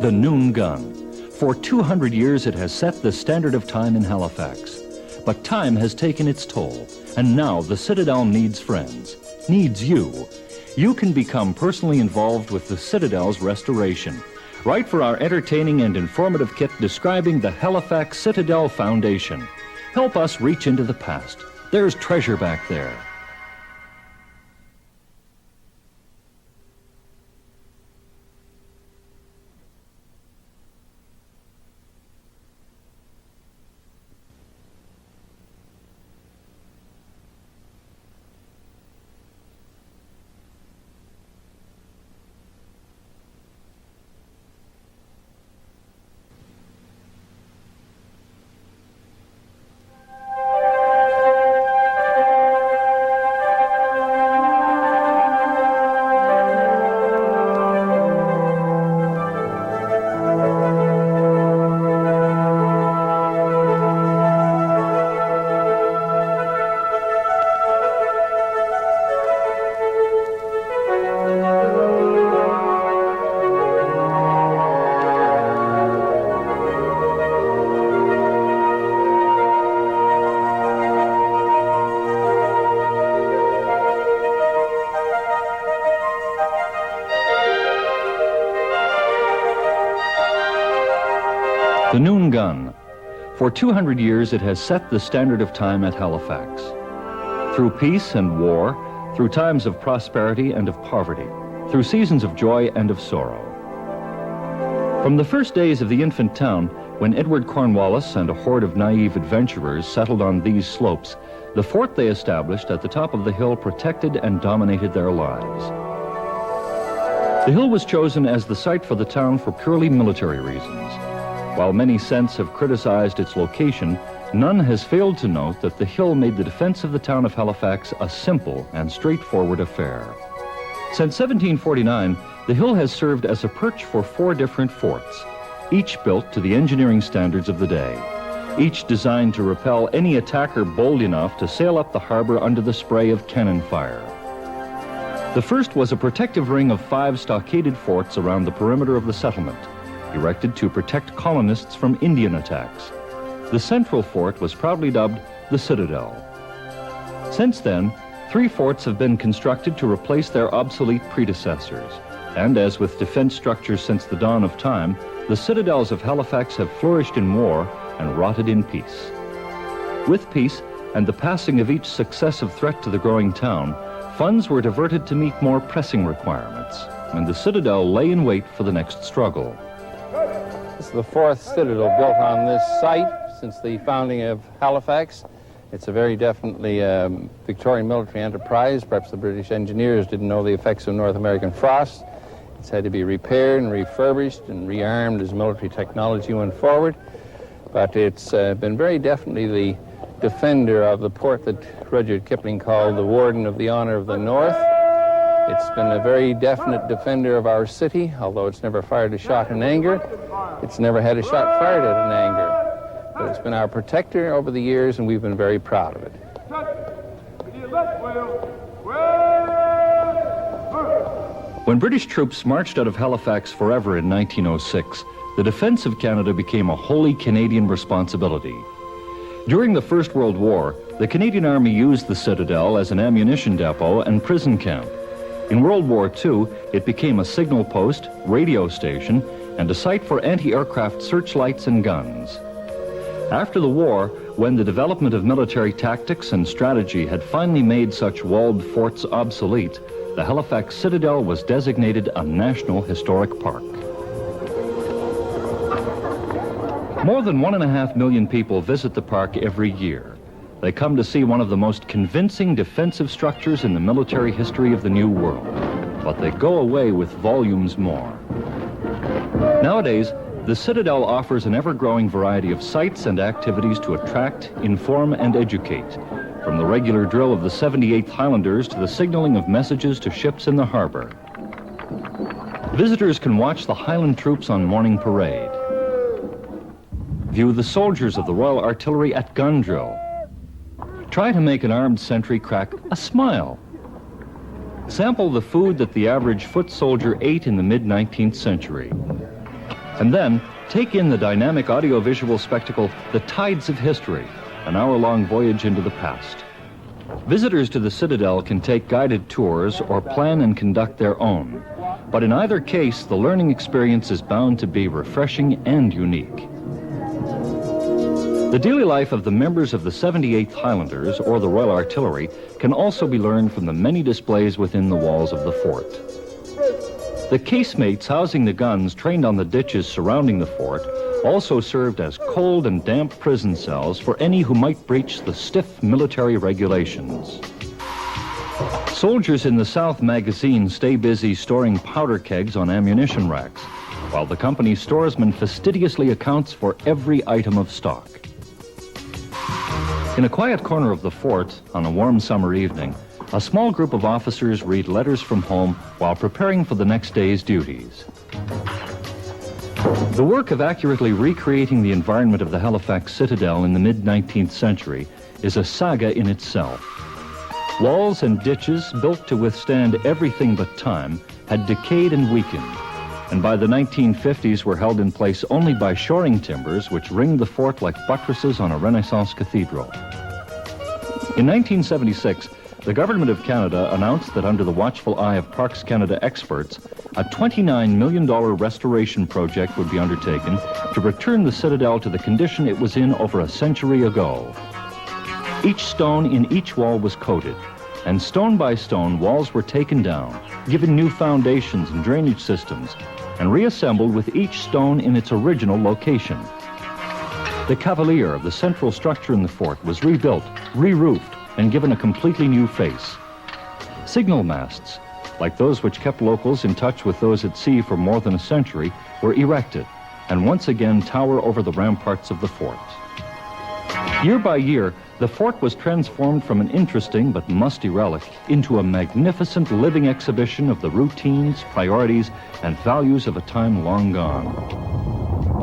The noon gun. For 200 years it has set the standard of time in Halifax. But time has taken its toll, and now the Citadel needs friends, needs you. You can become personally involved with the Citadel's restoration. Write for our entertaining and informative kit describing the Halifax Citadel Foundation. Help us reach into the past. There's treasure back there. The noon gun. For 200 years it has set the standard of time at Halifax. Through peace and war, through times of prosperity and of poverty, through seasons of joy and of sorrow. From the first days of the infant town, when Edward Cornwallis and a horde of naive adventurers settled on these slopes, the fort they established at the top of the hill protected and dominated their lives. The hill was chosen as the site for the town for purely military reasons. While many since have criticized its location, none has failed to note that the hill made the defense of the town of Halifax a simple and straightforward affair. Since 1749, the hill has served as a perch for 4 different forts, each built to the engineering standards of the day, each designed to repel any attacker bold enough to sail up the harbor under the spray of cannon fire. The first was a protective ring of 5 stockaded forts around the perimeter of the settlement, erected to protect colonists from Indian attacks. The central fort was proudly dubbed the Citadel. Since then, 3 forts have been constructed to replace their obsolete predecessors, and as with defense structures since the dawn of time, the citadels of Halifax have flourished in war and rotted in peace. With peace and the passing of each successive threat to the growing town, funds were diverted to meet more pressing requirements, and the Citadel lay in wait for the next struggle. This is the 4th citadel built on this site since the founding of Halifax. It's a very definitely Victorian military enterprise. Perhaps the British engineers didn't know the effects of North American frost. It's had to be repaired and refurbished and rearmed as military technology went forward. But it's been very definitely the defender of the port that Rudyard Kipling called the Warden of the Honor of the North. It's been a very definite defender of our city, although it's never fired a shot in anger. It's never had a shot fired at in anger. But it's been our protector over the years, and we've been very proud of it. When British troops marched out of Halifax forever in 1906, the defense of Canada became a wholly Canadian responsibility. During the First World War, the Canadian Army used the Citadel as an ammunition depot and prison camp. In World War II, it became a signal post, radio station, and a site for anti-aircraft searchlights and guns. After the war, when the development of military tactics and strategy had finally made such walled forts obsolete, the Halifax Citadel was designated a National Historic Park. More than 1.5 million people visit the park every year. They come to see one of the most convincing defensive structures in the military history of the New World. But they go away with volumes more. Nowadays, the Citadel offers an ever-growing variety of sites and activities to attract, inform, and educate, from the regular drill of the 78th Highlanders to the signaling of messages to ships in the harbor. Visitors can watch the Highland troops on morning parade, view the soldiers of the Royal Artillery at gun drill, try to make an armed sentry crack a smile, sample the food that the average foot soldier ate in the mid-19th century, And then take in the dynamic audiovisual spectacle, The Tides of History, an hour-long voyage into the past. Visitors to the Citadel can take guided tours or plan and conduct their own. But in either case, the learning experience is bound to be refreshing and unique. The daily life of the members of the 78th Highlanders or the Royal Artillery can also be learned from the many displays within the walls of the fort. The casemates housing the guns trained on the ditches surrounding the fort also served as cold and damp prison cells for any who might breach the stiff military regulations. Soldiers in the South Magazine stay busy storing powder kegs on ammunition racks, while the company's storesman fastidiously accounts for every item of stock. In a quiet corner of the fort, on a warm summer evening, a small group of officers read letters from home while preparing for the next day's duties. The work of accurately recreating the environment of the Halifax Citadel in the mid-19th century is a saga in itself. Walls and ditches built to withstand everything but time had decayed and weakened, and by the 1950s were held in place only by shoring timbers which ringed the fort like buttresses on a Renaissance cathedral. In 1976, the Government of Canada announced that under the watchful eye of Parks Canada experts, a $29 million restoration project would be undertaken to return the Citadel to the condition it was in over a century ago. Each stone in each wall was coated, and stone by stone, walls were taken down, given new foundations and drainage systems, and reassembled with each stone in its original location. The cavalier, the central structure in the fort, was rebuilt, re-roofed, and given a completely new face. Signal masts, like those which kept locals in touch with those at sea for more than a century, were erected, and once again tower over the ramparts of the fort. Year by year, the fort was transformed from an interesting but musty relic into a magnificent living exhibition of the routines, priorities, and values of a time long gone.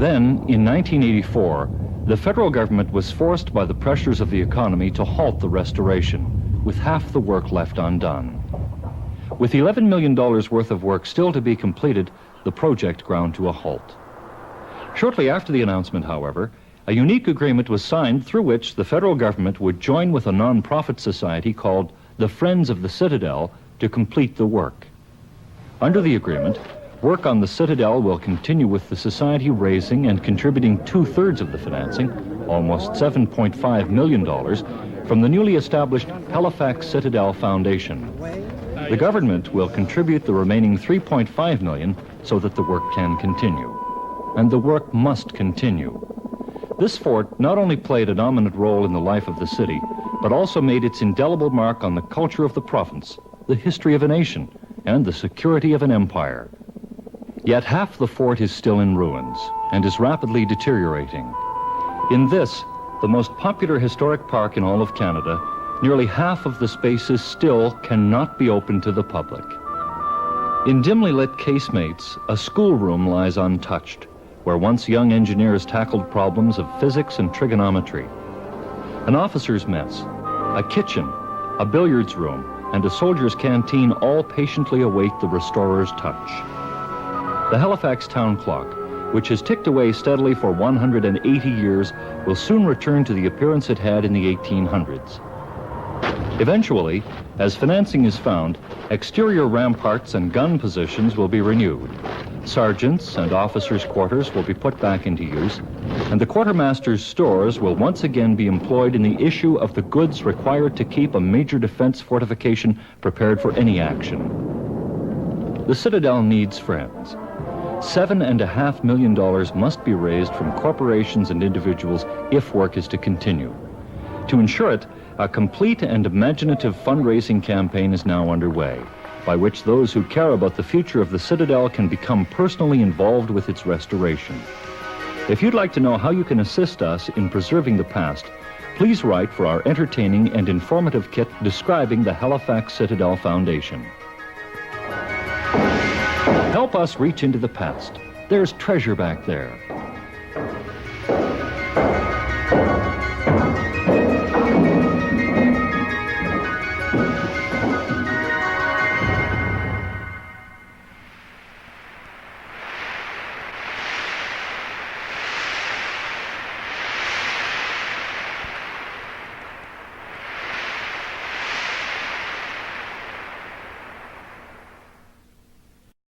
Then, in 1984, the federal government was forced by the pressures of the economy to halt the restoration, with half the work left undone. With $11 million worth of work still to be completed, the project ground to a halt. Shortly after the announcement, however, a unique agreement was signed through which the federal government would join with a non-profit society called the Friends of the Citadel to complete the work. Under the agreement, work on the Citadel will continue with the society raising and contributing 2/3 of the financing, almost $7.5 million, from the newly established Halifax Citadel Foundation. The government will contribute the remaining $3.5 million so that the work can continue. And the work must continue. This fort not only played a dominant role in the life of the city, but also made its indelible mark on the culture of the province, the history of a nation, and the security of an empire. Yet half the fort is still in ruins and is rapidly deteriorating. In this, the most popular historic park in all of Canada, nearly half of the spaces still cannot be opened to the public. In dimly lit casemates, a schoolroom lies untouched, where once young engineers tackled problems of physics and trigonometry. An officer's mess, a kitchen, a billiards room, and a soldier's canteen all patiently await the restorer's touch. The Halifax town clock, which has ticked away steadily for 180 years, will soon return to the appearance it had in the 1800s. Eventually, as financing is found, exterior ramparts and gun positions will be renewed. Sergeants' and officers' quarters will be put back into use, and the quartermaster's stores will once again be employed in the issue of the goods required to keep a major defense fortification prepared for any action. The Citadel needs friends. $7.5 million must be raised from corporations and individuals if work is to continue. To ensure it, a complete and imaginative fundraising campaign is now underway, by which those who care about the future of the Citadel can become personally involved with its restoration. If you'd like to know how you can assist us in preserving the past, please write for our entertaining and informative kit describing the Halifax Citadel Foundation. Help us reach into the past. There's treasure back there.